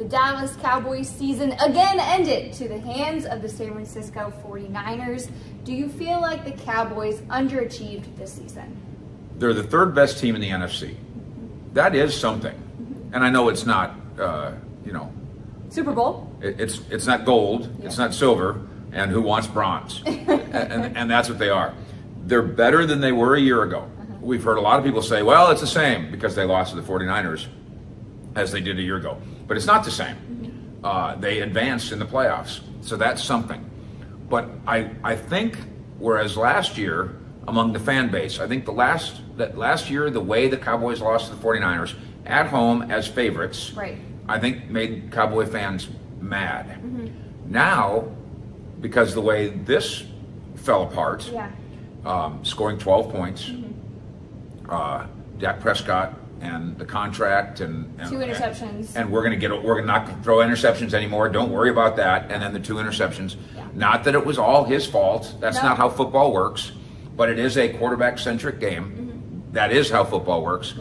The Dallas Cowboys season again ended to the hands of the San Francisco 49ers. Do you feel like the Cowboys underachieved this season? They're the third best team in the NFC. That is something. And I know it's not, Super Bowl. It's not gold, it's not silver, and who wants bronze? and that's what they are. They're better than they were a year ago. We've heard a lot of people say, well, it's the same because they lost to the 49ers as they did a year ago. But it's not the same. They advanced in the playoffs, so that's something. But I think, whereas last year, among the fan base, I think last year, the way the Cowboys lost to the 49ers at home as favorites, right, I think made Cowboy fans mad. Now, because the way this fell apart, scoring 12 points, Dak Prescott and the contract and 2 interceptions, and we're not going to throw interceptions anymore. Don't worry about that. And then the 2 interceptions. Not that it was all his fault. That's not how football works. But it is a quarterback-centric game. That is how football works.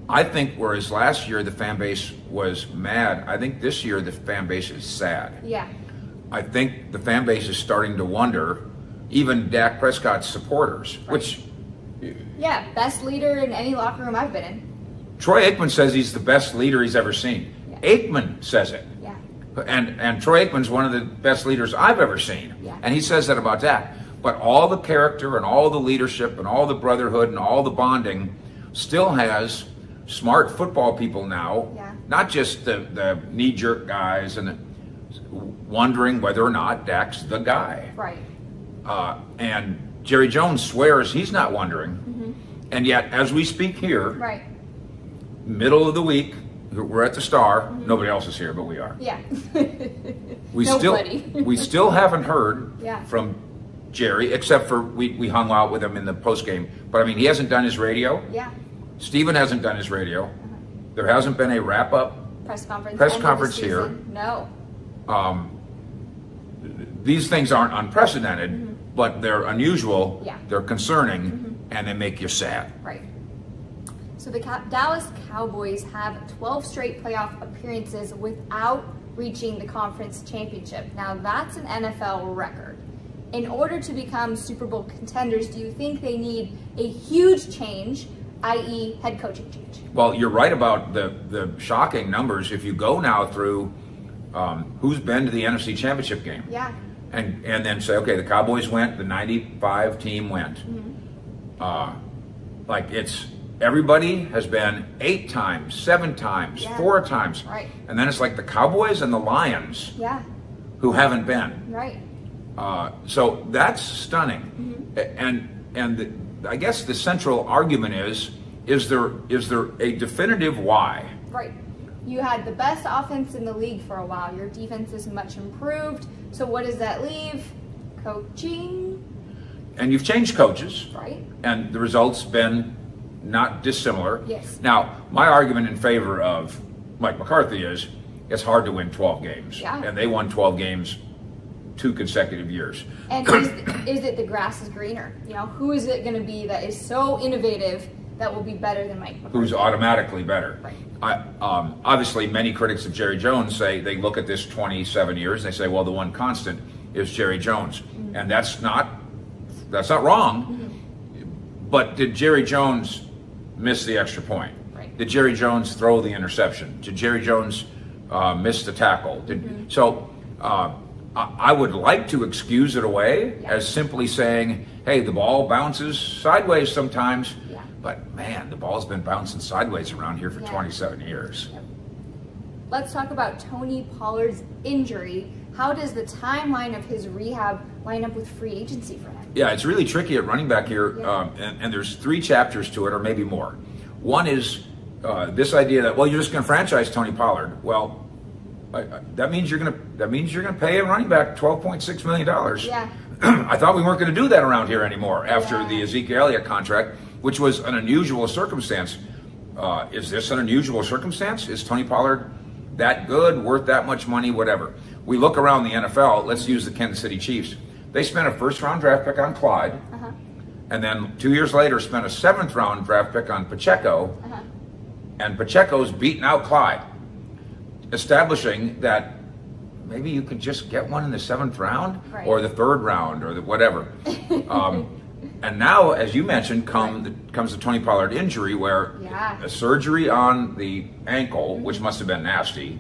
I think whereas last year the fan base was mad, I think this year the fan base is sad. I think the fan base is starting to wonder, even Dak Prescott's supporters, which... best leader in any locker room I've been in. Troy Aikman says he's the best leader he's ever seen. Aikman says it. And Troy Aikman's one of the best leaders I've ever seen. And he says that about Dak. But all the character and all the leadership and all the brotherhood and all the bonding still has smart football people now, not just the knee-jerk guys and wondering whether or not Dak's the guy. And Jerry Jones swears he's not wondering. And yet, as we speak here, middle of the week, we're at the Star. Nobody else is here, but we are. We still haven't heard from Jerry, except for we hung out with him in the postgame. But I mean, he hasn't done his radio. Steven hasn't done his radio. There hasn't been a wrap-up press conference here. No. These things aren't unprecedented, but they're unusual. They're concerning, and they make you sad. So the Dallas Cowboys have 12 straight playoff appearances without reaching the conference championship. Now that's an NFL record. In order to become Super Bowl contenders, do you think they need a huge change, i.e. head coaching change? Well, you're right about the shocking numbers. If you go now through who's been to the NFC Championship game, and then say, okay, the Cowboys went, the 95 team went. Everybody has been 8 times, 7 times, 4 times. And then it's like the Cowboys and the Lions who haven't been. So that's stunning. And I guess the central argument is there a definitive why? You had the best offense in the league for a while. Your defense is much improved. So what does that leave? Coaching? And you've changed coaches. And the results been not dissimilar. Now, my argument in favor of Mike McCarthy is it's hard to win 12 games. And they won 12 games 2 consecutive years. And is it the grass is greener? Who is it going to be that is so innovative that will be better than Mike McCarthy? Who's automatically better. Obviously, many critics of Jerry Jones say they look at this 27 years and they say, well, the one constant is Jerry Jones. And that's not wrong. But did Jerry Jones miss the extra point? Did Jerry Jones throw the interception? Did Jerry Jones miss the tackle? So I would like to excuse it away as simply saying, hey, the ball bounces sideways sometimes. But man, the ball's been bouncing sideways around here for 27 years. Let's talk about Tony Pollard's injury. How does the timeline of his rehab line up with free agency for him? Yeah, it's really tricky at running back here, and there's 3 chapters to it, or maybe more. One is this idea that, well, you're just going to franchise Tony Pollard. Well, that means you're going to pay a running back $12.6 million. I thought we weren't going to do that around here anymore after the Ezekiel Elliott contract, which was an unusual circumstance. Is this an unusual circumstance? Is Tony Pollard that good, worth that much money, whatever? We look around the NFL. Let's use the Kansas City Chiefs. They spent a 1st-round draft pick on Clyde, and then 2 years later spent a 7th-round draft pick on Pacheco, and Pacheco's beaten out Clyde. establishing that maybe you could just get one in the 7th round or the 3rd round or whatever. And now, as you mentioned, comes the Tony Pollard injury, where a surgery on the ankle, which must have been nasty,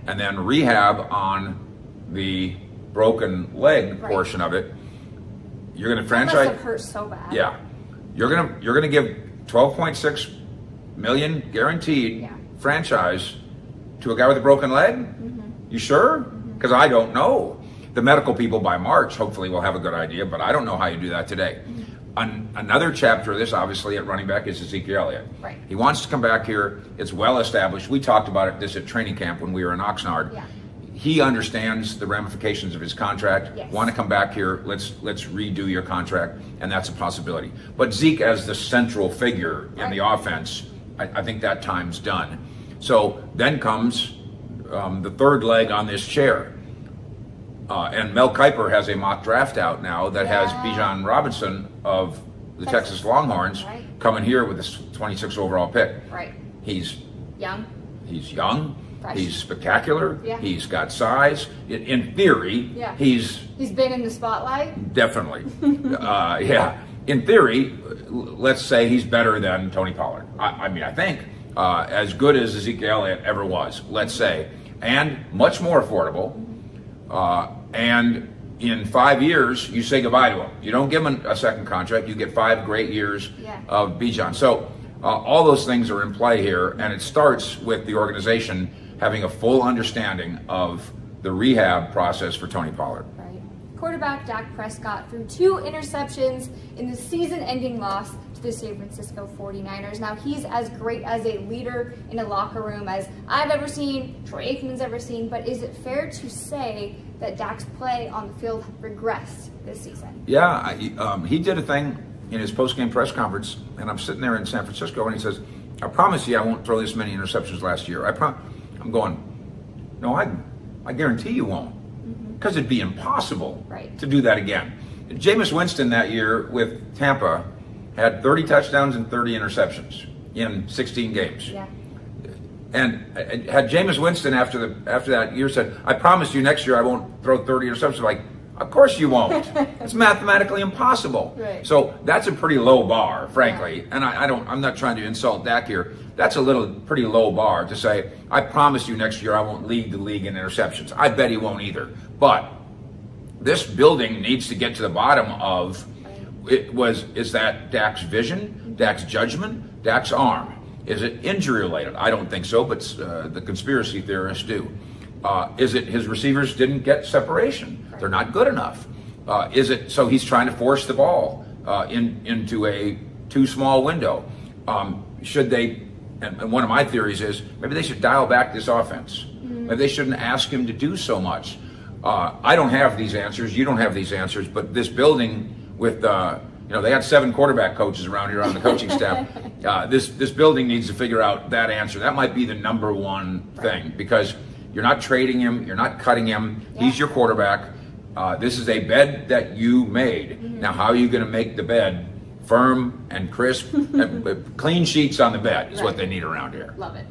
and then rehab on the broken leg portion of it. You're going to franchise. That must have hurt so bad. Yeah, you're gonna give $12.6 million guaranteed franchise to a guy with a broken leg. You sure? Because I don't know. The medical people by March hopefully will have a good idea, but I don't know how you do that today. Another chapter of this, obviously, at running back is Ezekiel Elliott. He wants to come back here. It's well established. We talked about this at training camp when we were in Oxnard. He understands the ramifications of his contract. Want to come back here? Let's redo your contract, and that's a possibility. But Zeke as the central figure in the offense, I think that time's done. So then comes the 3rd leg on this chair. And Mel Kiper has a mock draft out now that has Bijan Robinson of the Texas Longhorns coming here with this 26 overall pick. He's young. Fresh. He's spectacular. He's got size. In theory, he's been in the spotlight. Definitely. In theory, let's say he's better than Tony Pollard. I mean, I think as good as Ezekiel Elliott ever was, let's say, and much more affordable. And in 5 years, you say goodbye to him. You don't give him a second contract. You get 5 great years of Bijan. So all those things are in play here, and it starts with the organization having a full understanding of the rehab process for Tony Pollard. Quarterback Dak Prescott threw 2 interceptions in the season-ending loss to the San Francisco 49ers. Now, he's as great as a leader in a locker room as I've ever seen, Troy Aikman's ever seen, but is it fair to say that Dak's play on the field regressed this season? Yeah, he did a thing in his post-game press conference, and I'm sitting there in San Francisco, and he says, I promise you I won't throw this many interceptions last year. I'm going, no, I guarantee you won't. Because it'd be impossible to do that again. Jameis Winston that year with Tampa had 30 touchdowns and 30 interceptions in 16 games. And had Jameis Winston after that year said, I promise you next year I won't throw 30 interceptions, like, of course you won't. It's mathematically impossible. So that's a pretty low bar, frankly. And I'm not trying to insult Dak here. That's a pretty low bar to say, I promise you next year I won't lead the league in interceptions. I bet he won't either. But this building needs to get to the bottom of, is that Dak's vision, Dak's judgment, Dak's arm? Is it injury related? I don't think so, but the conspiracy theorists do. Is it his receivers didn't get separation? They're not good enough. Is it so he's trying to force the ball into a too small window? Should they, and one of my theories is, maybe they should dial back this offense. Maybe they shouldn't ask him to do so much. I don't have these answers. You don't have these answers. But this building with, they had 7 quarterback coaches around here on the coaching staff. This building needs to figure out that answer. That might be the #1 thing, because you're not trading him. You're not cutting him. He's your quarterback. This is a bed that you made. Now, how are you going to make the bed firm and crisp? Clean sheets on the bed is what they need around here. Love it.